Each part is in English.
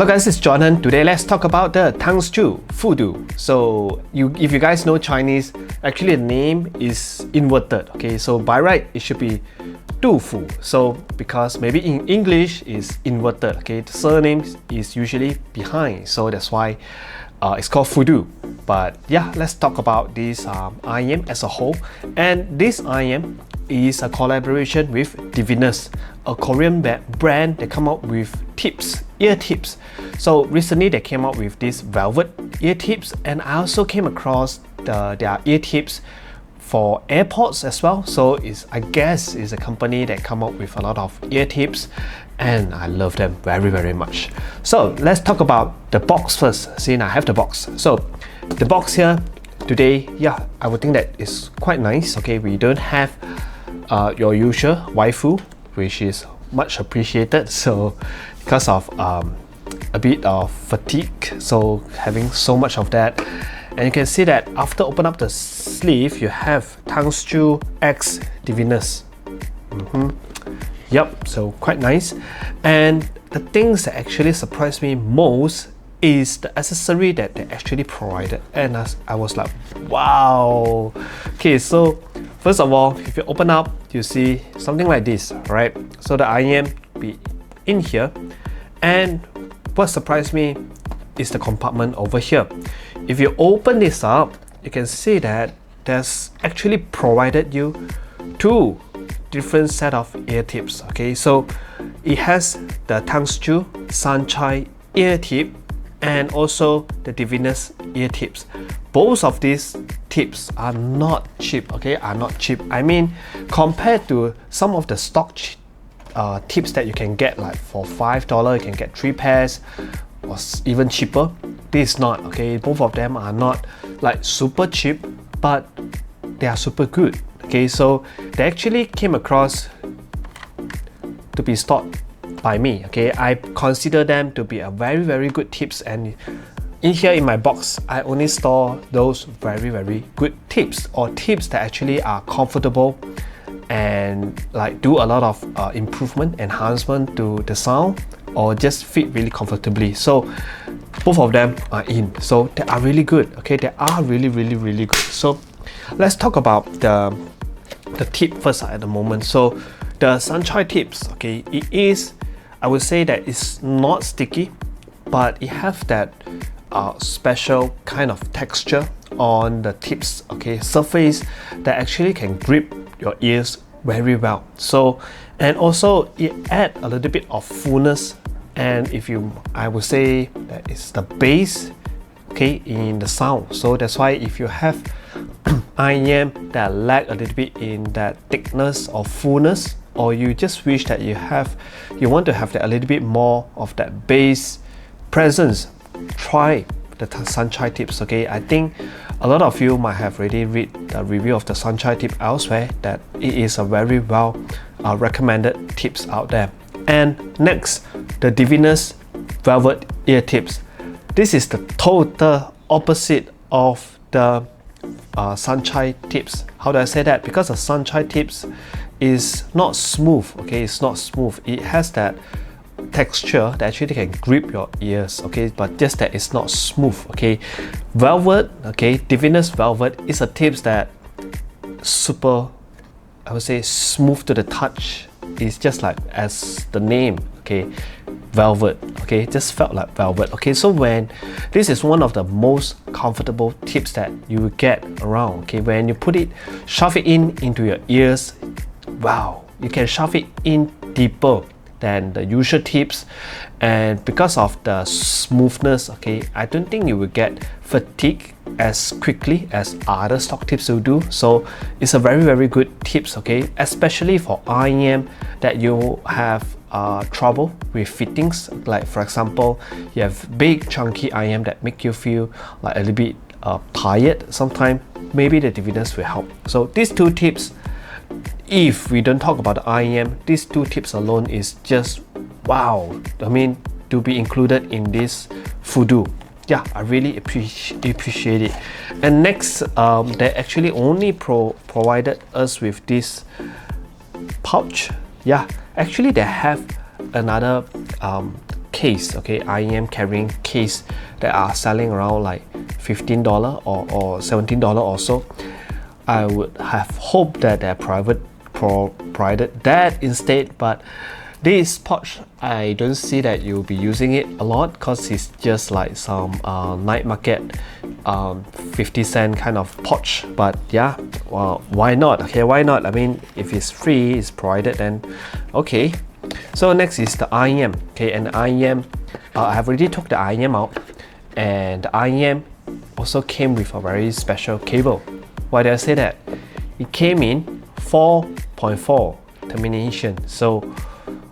Hello guys, it's Jordan. Today let's talk about the Tangzu Fudu. So if you guys know Chinese, actually the name is inverted. Okay, so by right it should be Du Fu. So because maybe in English is inverted. Okay, the surname is usually behind, so that's why it's called Fudu. But yeah, let's talk about this IM as a whole. And this IM is a collaboration with Divinus, a Korean brand that come out with tips, ear tips. So recently they came out with this velvet ear tips, and I also came across their ear tips for AirPods as well. So I guess it's a company that come up with a lot of ear tips, and I love them very much. So let's talk about the box first, since I have the box. So the box here today, yeah, I would think that is quite nice. Okay, we don't have your usual waifu, which is much appreciated. So because of a bit of fatigue, so having so much of that, and you can see that after open up the sleeve, you have Tangzu X Divinus. Yep, so quite nice. And the things that actually surprised me most is the accessory that they actually provided, and I was like, wow. Okay, so first of all, if you open up, you see something like this, right? So the IM be in here, and what surprised me is the compartment over here. If you open this up, you can see that there's actually provided you two different set of ear tips. Okay, so it has the Tangzu Sunshine ear tip and also the Divinus ear tips. Both of these tips are not cheap. Okay, are not cheap. I mean, compared to some of the stock tips that you can get, like for $5 you can get 3 pairs, or even cheaper. This is not. Okay, both of them are not like super cheap, but they are super good. Okay, so they actually came across to be stored by me. Okay, I consider them to be a very good tips, and in here in my box I only store those very good tips, or tips that actually are comfortable and like do a lot of improvement, enhancement to the sound, or just fit really comfortably. So both of them are in, so they are really good. Okay, they are really good. So let's talk about the tip first at the moment. So the Sunshine tips, okay, it is, I would say that it's not sticky, but it have that special kind of texture on the tips, okay, surface that actually can grip your ears very well. So, and also it add a little bit of fullness, and I would say that it's the bass, okay, in the sound. So that's why if you have IM that lack a little bit in that thickness or fullness, or you just wish that you want to have that a little bit more of that bass presence, try the Sunshine tips. Okay, I think a lot of you might have already read the review of the Sunshine tip elsewhere, that it is a very well recommended tips out there. And next, the Divinus velvet ear tips. This is the total opposite of the Sunshine tips. How do I say that? Because the Sunshine tips is not smooth. Okay, it's not smooth. It has that texture that actually can grip your ears. Okay, but just that it's not smooth. Okay, velvet. Okay, Divinus velvet is a tips that super, I would say, smooth to the touch. It's just like as the name. Okay, velvet. Okay, just felt like velvet. Okay, so when this is one of the most comfortable tips that you will get around. Okay, when you shove it into your ears, wow, you can shove it in deeper than the usual tips, and because of the smoothness, okay, I don't think you will get fatigue as quickly as other stock tips will do. So it's a very good tips. Okay, especially for IM that you have trouble with fittings, like for example you have big chunky IM that make you feel like a little bit tired sometimes, maybe the Divinus will help. So these two tips, if we don't talk about the IM, these two tips alone is just wow. I mean, to be included in this Fudu, yeah, I really appreciate it. And next, they actually only provided us with this pouch. Yeah, actually they have another case, okay, IEM carrying case that are selling around like $15 or $17 or so, I would have hoped that they provided that instead. But this pouch, I don't see that you'll be using it a lot because it's just like some night market 50-cent kind of pouch. But yeah, well, why not? Okay, why not? I mean, if it's free, it's provided, then okay. So next is the IEM. Okay, and the IEM, I've already took the IEM out, and the IEM also came with a very special cable. Why did I say that? It came in 4.4 termination. So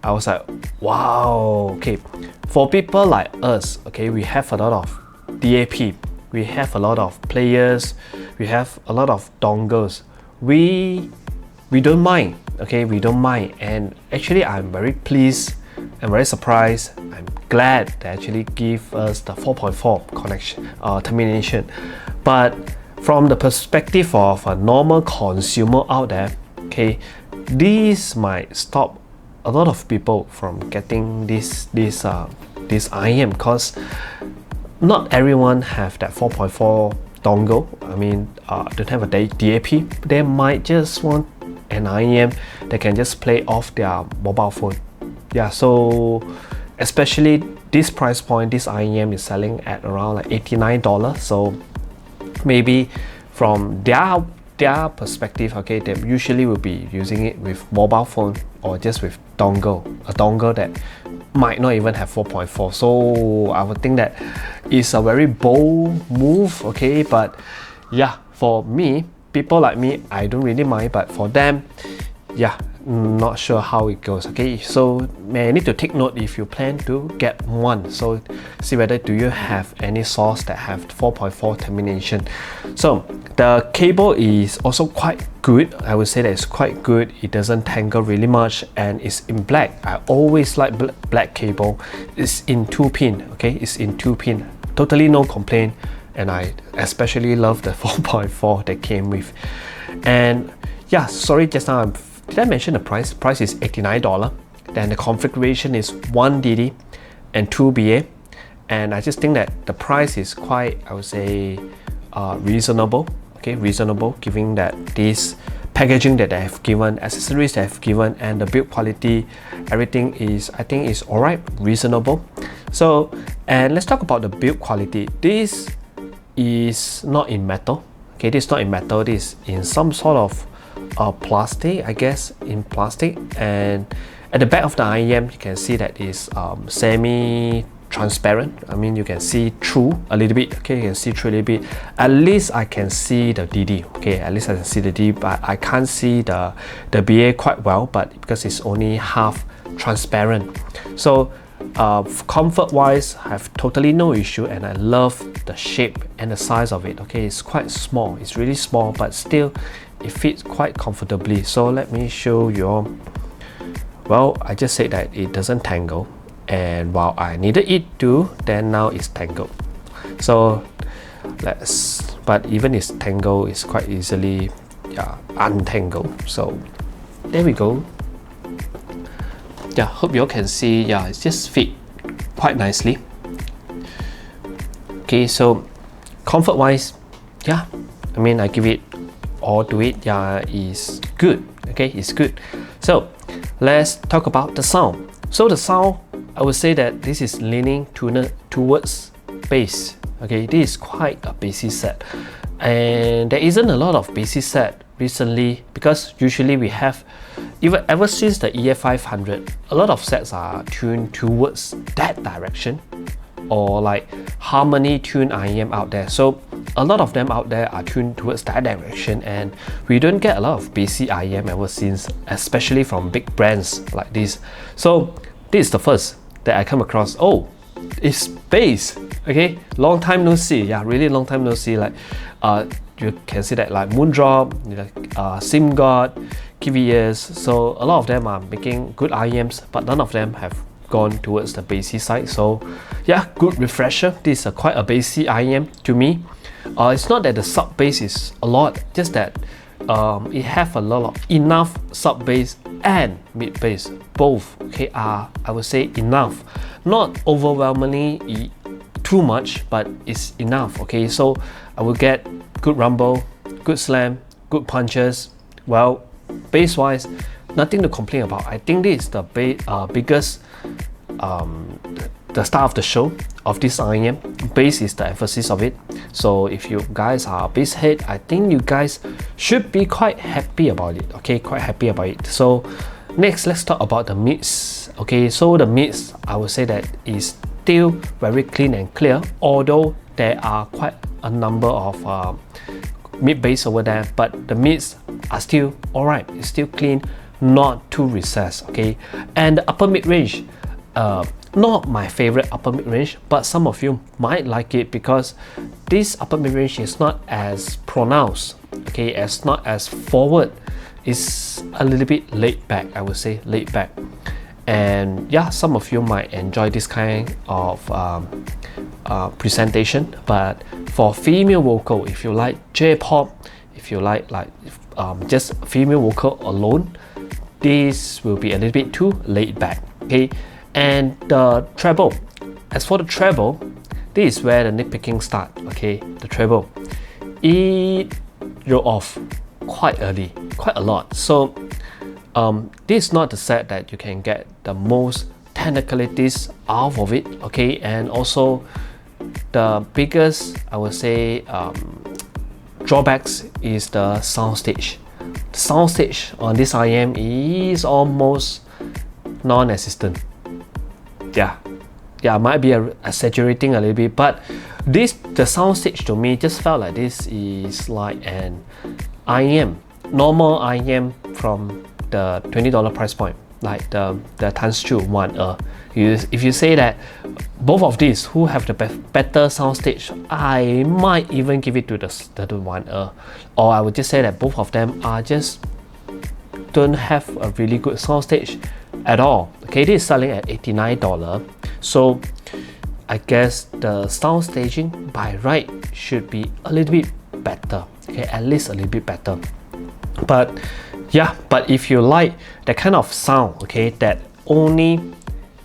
I was like, wow, okay. For people like us, okay, we have a lot of DAP, we have a lot of players, we have a lot of dongles. We don't mind, okay, we don't mind. And actually, I'm very pleased and very surprised. I'm glad they actually give us the 4.4 connection termination. But from the perspective of a normal consumer out there, okay, this might stop a lot of people from getting this IEM, because not everyone have that 4.4 dongle. I mean, don't have a DAP. They might just want an IEM that can just play off their mobile phone. Yeah, so especially this price point, this IEM is selling at around like $89. So maybe from their perspective, okay, they usually will be using it with mobile phone or just with dongle, a dongle that might not even have 4.4. So I would think that is a very bold move, okay. But yeah, for me, people like me, I don't really mind, but for them, yeah, not sure how it goes, okay. So may need to take note if you plan to get one. So see whether do you have any source that have 4.4 termination. So the cable is also quite good. I would say that it's quite good. It doesn't tangle really much, and it's in black. I always like black cable. It's in 2-pin, okay, it's in 2-pin. Totally no complaint, and I especially love the 4.4 that came with. And yeah, sorry, just now did I mention the price? Price is $89. Then the configuration is 1 DD and 2 BA. And I just think that the price is quite, I would say, reasonable. Okay, reasonable, given that this packaging that they have given, accessories they have given, and the build quality, everything is, I think, is alright, reasonable. So, and let's talk about the build quality. This is not in metal. Okay, this is not in metal. This is in some sort of plastic, I guess, in plastic. And at the back of the IEM, you can see that is semi-transparent. I mean, you can see through a little bit. Okay, you can see through a little bit. At least I can see the DD. Okay, at least I can see the DD, but I can't see the BA quite well. But because it's only half transparent, so comfort-wise, I have totally no issue, and I love the shape and the size of it. Okay, it's quite small. It's really small, but still, it fits quite comfortably. So let me show you all. Well, I just said that it doesn't tangle, and while I needed it to, then now it's tangled. So but even it's tangled, it's quite easily untangled. So there we go. Yeah, hope you all can see. Yeah, it just fit quite nicely. Okay, so comfort wise, yeah, I mean, I give it all to it. Yeah, is good. Okay, it's good. So let's talk about the sound. So the sound, I would say that this is leaning towards bass. Okay, this is quite a bassy set, and there isn't a lot of bassy set recently, because usually we have, even ever since the EF500, a lot of sets are tuned towards that direction, or like harmony tune IEM out there. So a lot of them out there are tuned towards that direction, and we don't get a lot of bassy IEM ever since, especially from big brands like this. So this is the first that I come across. Oh, it's bass. Okay, long time no see. Yeah, really long time no see. Like you can see that like Moondrop, Sim God, KVS. So a lot of them are making good IEMs, but none of them have gone towards the bassy side. So yeah, good refresher. This is quite a bassy IEM to me. It's not that the sub bass is a lot, just that it have a lot of enough sub bass and mid bass, both, okay, are, I would say, enough, not overwhelmingly too much, but it's enough. Okay, so I will get good rumble, good slam, good punches. Well, bass wise, nothing to complain about. I think this is the biggest the start of the show of this IM. Bass is the emphasis of it. So if you guys are bass head, I think you guys should be quite happy about it. Okay, quite happy about it. So next, let's talk about the mids. Okay, so the mids, I would say that is still very clean and clear, although there are quite a number of mid bass over there, but the mids are still alright. It's still clean, not too recessed. Okay, and the upper mid range, not my favorite upper mid range, but some of you might like it because this upper mid range is not as pronounced. Okay, it's not as forward. It's a little bit laid back, I would say, laid back. And yeah, some of you might enjoy this kind of presentation. But for female vocal, if you like J-pop, if you like just female vocal alone, this will be a little bit too laid back. Okay, and the treble, as for the treble, this is where the nitpicking start. Okay, the treble, it roll off quite early, quite a lot. So this is not the set that you can get the most technicalities out of it. Okay, and also the biggest, I would say, drawbacks is the soundstage. The soundstage on this IM is almost non-existent. Yeah, might be exaggerating a little bit, but the soundstage to me just felt like this is like an IM, normal IM from the $20 price point, like the Tangzu Fudu. If you say that both of these who have the better soundstage, I might even give it to the Fudu, or I would just say that both of them are just don't have a really good soundstage at all. Okay, this is selling at $89, so I guess the sound staging by right should be a little bit better. Okay, at least a little bit better. But yeah, but if you like that kind of sound, okay, that only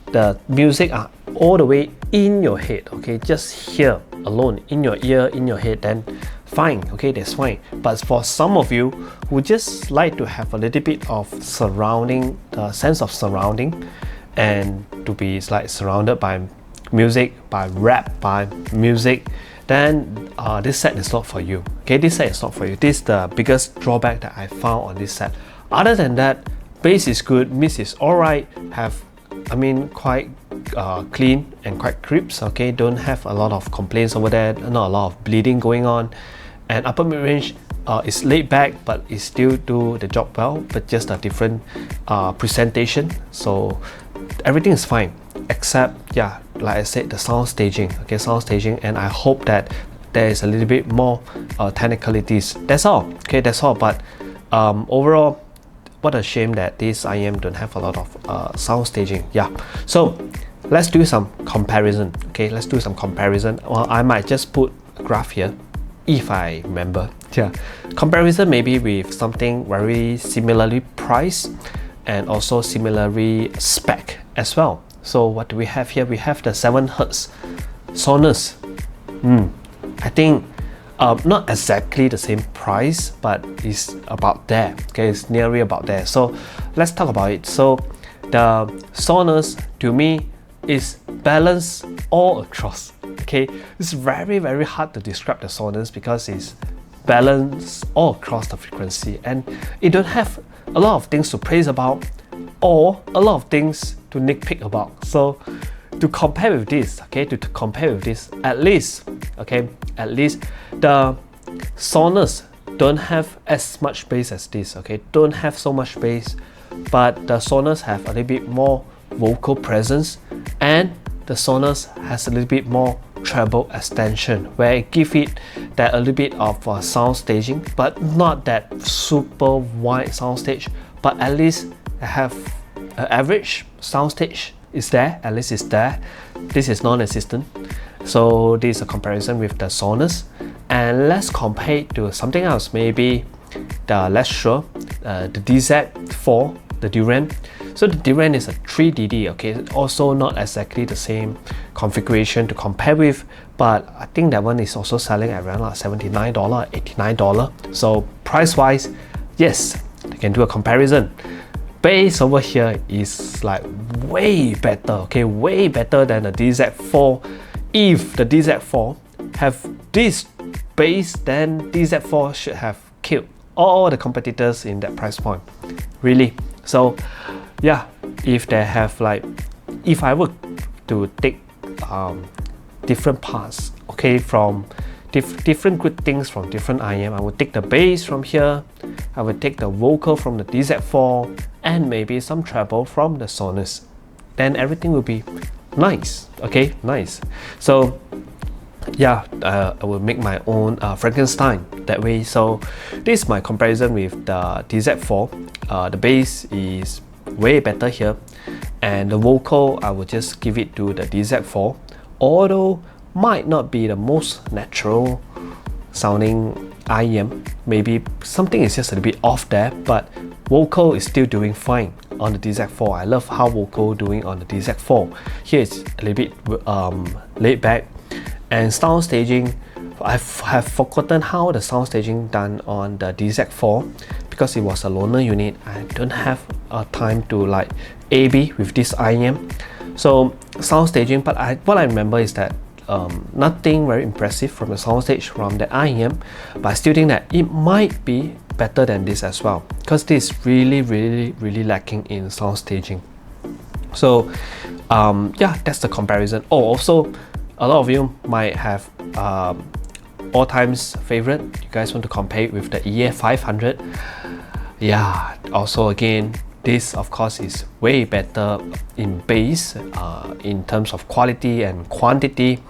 the music are all the way in your head, okay, just here alone in your ear, in your head, then fine. Okay, that's fine. But for some of you who just like to have a little bit of surrounding, sense of surrounding, and to be like surrounded by music, by rap, by music, then this set is not for you. Okay, this set is not for you. This is the biggest drawback that I found on this set. Other than that, bass is good, mids is alright, quite clean and quite crisp. Okay, don't have a lot of complaints over there, not a lot of bleeding going on. And upper mid range is laid back, but it still do the job well, but just a different presentation. So everything is fine, except, yeah, like I said, the sound staging. Okay, sound staging, and I hope that there is a little bit more technicalities. That's all. Okay, that's all. But overall, what a shame that this IM don't have a lot of sound staging. Yeah, so let's do some comparison. Okay, let's do some comparison. Well, I might just put a graph here if I remember. Yeah, comparison maybe with something very similarly priced and also similarly spec as well. So what do we have here? We have the 7Hz Sonus. I think not exactly the same price, but it's about there. Okay, it's nearly about there. So let's talk about it. So the Sonus to me is balanced all across. Okay, it's very hard to describe the Sonus because it's balanced all across the frequency, and it don't have a lot of things to praise about or a lot of things to nitpick about. So to compare with this, okay, at least the Sonus don't have as much bass as this. Okay, don't have so much bass, but the Sonus have a little bit more vocal presence, and the Sonus has a little bit more treble extension, where it give it that a little bit of sound staging, but not that super wide sound stage, but at least have an average sound stage is there. At least it's there. This is non-existent. So this is a comparison with the Sonus, and let's compare it to something else. Maybe the less sure, the DZ4, the Duran. So the Duran is a 3DD, okay, also not exactly the same configuration to compare with, but I think that one is also selling at around like $79, $89. So price wise, yes, you can do a comparison. Bass over here is like way better, okay, way better than the DZ4. If the DZ4 have this bass, then DZ4 should have killed all the competitors in that price point, really. So yeah, if they have like, if I were to take different parts, okay, from different good things from different IM, I would take the bass from here, I would take the vocal from the DZ4, and maybe some treble from the Sonus. Then everything will be nice, okay, nice. So yeah, I will make my own Frankenstein that way. So this is my comparison with the DZ4. The bass is way better here, and the vocal I will just give it to the DZ4, although might not be the most natural sounding IEM. Maybe something is just a little bit off there, but vocal is still doing fine on the DZ4. I love how vocal doing on the DZ4. Here it's a little bit laid back, and sound staging, I have forgotten how the sound staging done on the DZ4 because it was a loaner unit. I don't have time to like A/B with this IEM. So sound staging, but what I remember is that nothing very impressive from the soundstage from the IEM, but I still think that it might be better than this as well, because this is really lacking in sound staging. So yeah, that's the comparison. Oh, also a lot of you might have all times favorite, you guys want to compare it with the EA500. Yeah, also again, this of course is way better in bass, in terms of quality and quantity.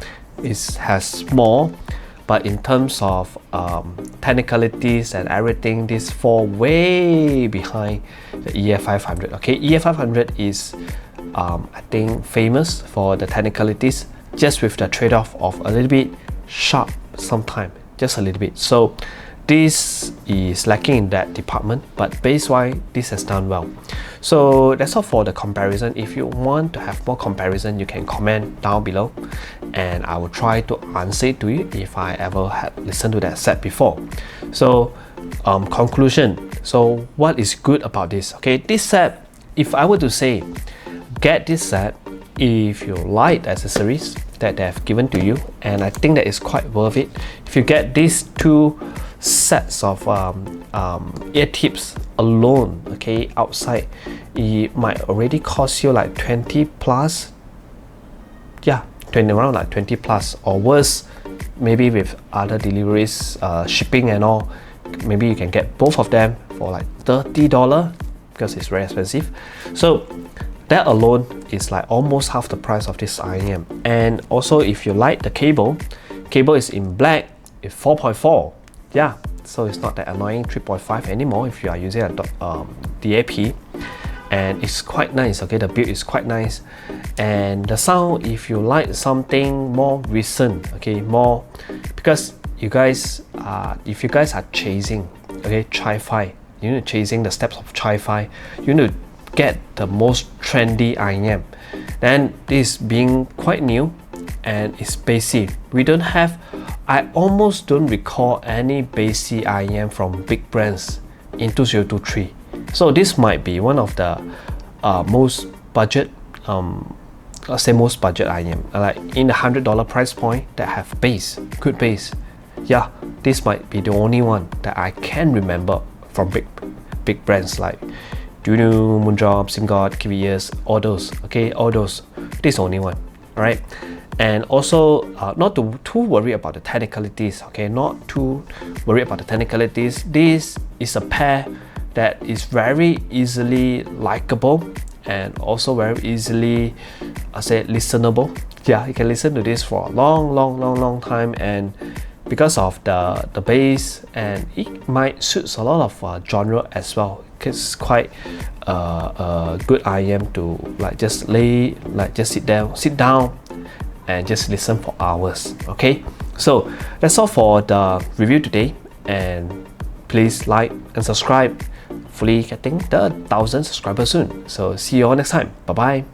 It has more, but in terms of technicalities and everything, this fall way behind the EA500. Okay, EA500 is I think famous for the technicalities, just with the trade-off of a little bit sharp sometimes, just a little bit. So this is lacking in that department, but bass-wise, this has done well. So that's all for the comparison. If you want to have more comparison, you can comment down below, and I will try to answer it to you if I ever had listened to that set before. So conclusion. So what is good about this? Okay, this set, if I were to say, get this set if you like the accessories that they have given to you, and I think that is quite worth it. If you get these two sets of ear tips alone, okay, outside, it might already cost you like 20 plus. Yeah, around like 20 plus, or worse, maybe with other deliveries, shipping and all, maybe you can get both of them for like $30 because it's very expensive. So that alone is like almost half the price of this IEM. And also, if you like the cable is in black, it's 4.4. yeah, so it's not that annoying 3.5 anymore if you are using a DAP, and it's quite nice. Okay, the build is quite nice, and the sound, if you like something more recent, okay, more, because you guys if you guys are chasing, okay, Chi-Fi, you need chasing the steps of Chi-Fi, you need to get the most trendy IEM. Then this being quite new and it's bassy, we don't have, I almost don't recall any bassy IEM from big brands in 2023. So this might be one of the most budget, let's say most budget IEM, like in the $100 price point that have bass, good bass. Yeah, this might be the only one that I can remember from big brands like Juno, Moondrop, SimGod, KVS, all those. Okay, all those. This is the only one. Alright. And also, not too worry about the technicalities. Okay, not too worry about the technicalities. This is a pair that is very easily likable and also very easily, I say, listenable. Yeah, you can listen to this for a long time, and because of the bass, and it might suits a lot of genre as well. It's quite a good IEM to like just sit down and just listen for hours. Okay, so that's all for the review today, and Please like and subscribe. Hopefully getting the 1,000 subscribers soon. So see you all next time. Bye bye.